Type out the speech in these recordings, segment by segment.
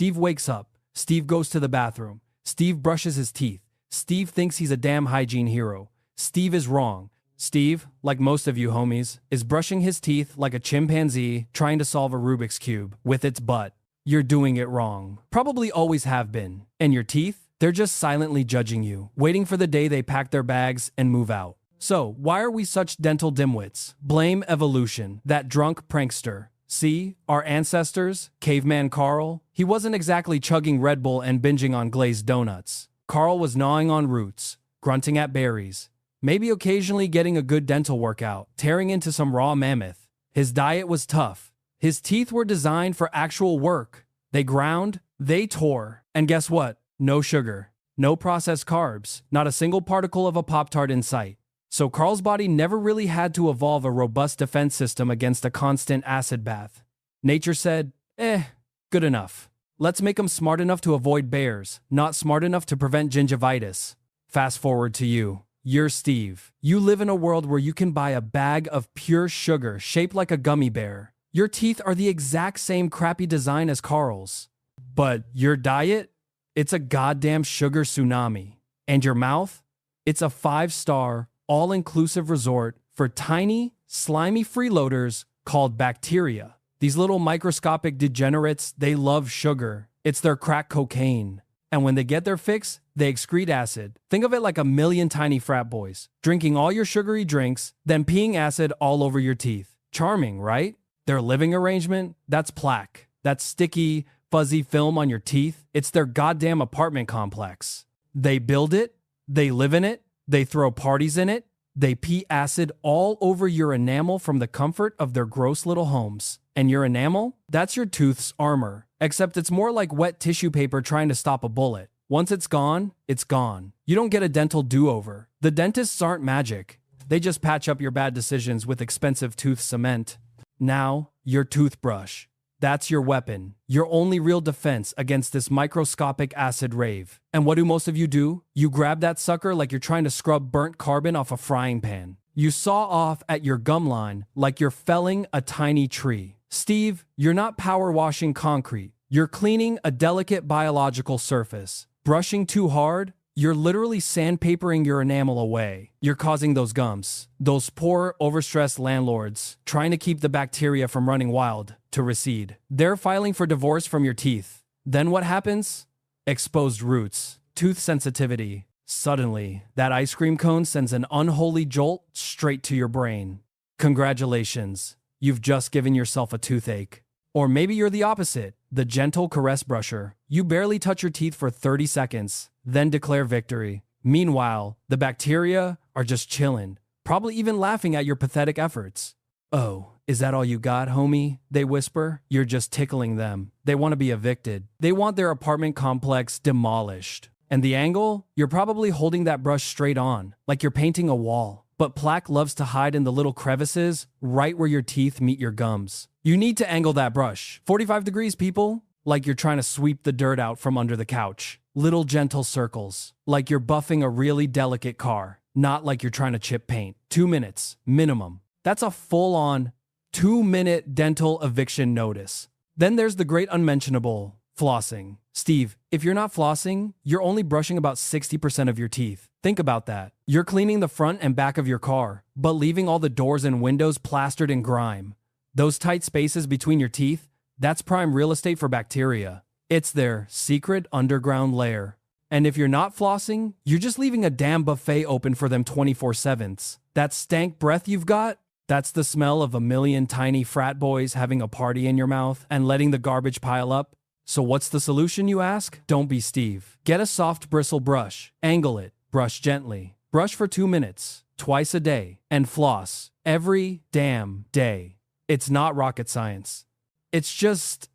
Steve wakes up. Steve goes to the bathroom. Steve brushes his teeth. Steve thinks he's a damn hygiene hero. Steve is wrong. Steve, like most of you homies, is brushing his teeth like a chimpanzee trying to solve a Rubik's Cube with its butt. You're doing it wrong. Probably always have been. And your teeth? They're just silently judging you, waiting for the day they pack their bags and move out. So, why are we such dental dimwits? Blame evolution, that drunk prankster. See, our ancestors, Caveman Carl, he wasn't exactly chugging Red Bull and binging on glazed donuts. Carl was gnawing on roots, grunting at berries, maybe occasionally getting a good dental workout, tearing into some raw mammoth. His diet was tough. His teeth were designed for actual work. They ground, they tore, and guess what? No sugar, no processed carbs, not a single particle of a Pop-Tart in sight. So Carl's body never really had to evolve a robust defense system against a constant acid bath. Nature said, good enough. Let's make him smart enough to avoid bears, not smart enough to prevent gingivitis. Fast forward to you. You're Steve. You live in a world where you can buy a bag of pure sugar shaped like a gummy bear. Your teeth are the exact same crappy design as Carl's. But your diet? It's a goddamn sugar tsunami. And your mouth? It's a 5-star, all-inclusive resort for tiny, slimy freeloaders called bacteria. These little microscopic degenerates, they love sugar. It's their crack cocaine. And when they get their fix, they excrete acid. Think of it like a million tiny frat boys, drinking all your sugary drinks, then peeing acid all over your teeth. Charming, right? Their living arrangement? That's plaque. That's sticky, fuzzy film on your teeth. It's their goddamn apartment complex. They build it, they live in it, they throw parties in it, they pee acid all over your enamel from the comfort of their gross little homes. And your enamel? That's your tooth's armor. Except it's more like wet tissue paper trying to stop a bullet. Once it's gone, it's gone. You don't get a dental do-over. The dentists aren't magic. They just patch up your bad decisions with expensive tooth cement. Now, your toothbrush. That's your weapon, your only real defense against this microscopic acid rave. And what do most of you do? You grab that sucker like you're trying to scrub burnt carbon off a frying pan. You saw off at your gum line like you're felling a tiny tree. Steve, you're not power washing concrete. You're cleaning a delicate biological surface. Brushing too hard? You're literally sandpapering your enamel away. You're causing those gums, those poor, overstressed landlords, trying to keep the bacteria from running wild, to recede. They're filing for divorce from your teeth. Then what happens? Exposed roots, tooth sensitivity. Suddenly, that ice cream cone sends an unholy jolt straight to your brain. Congratulations, you've just given yourself a toothache. Or maybe you're the opposite, the gentle caress brusher. You barely touch your teeth for 30 seconds, then declare victory. Meanwhile, the bacteria are just chilling, probably even laughing at your pathetic efforts. Oh, is that all you got, homie? They whisper. You're just tickling them. They want to be evicted. They want their apartment complex demolished. And the angle? You're probably holding that brush straight on, like you're painting a wall. But plaque loves to hide in the little crevices right where your teeth meet your gums. You need to angle that brush. 45 degrees, people. Like you're trying to sweep the dirt out from under the couch. Little gentle circles. Like you're buffing a really delicate car. Not like you're trying to chip paint. 2 minutes, minimum. That's a full-on 2-minute dental eviction notice. Then there's the great unmentionable, flossing. Steve, if you're not flossing, you're only brushing about 60% of your teeth. Think about that. You're cleaning the front and back of your car, but leaving all the doors and windows plastered in grime. Those tight spaces between your teeth, that's prime real estate for bacteria. It's their secret underground lair. And if you're not flossing, you're just leaving a damn buffet open for them 24/7. That stank breath you've got? That's the smell of a million tiny frat boys having a party in your mouth and letting the garbage pile up. So what's the solution, you ask? Don't be Steve. Get a soft bristle brush, angle it, brush gently, brush for 2 minutes, twice a day, and floss every damn day. It's not rocket science. It's just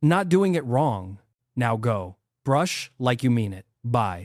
not doing it wrong. Now go. Brush like you mean it. Bye.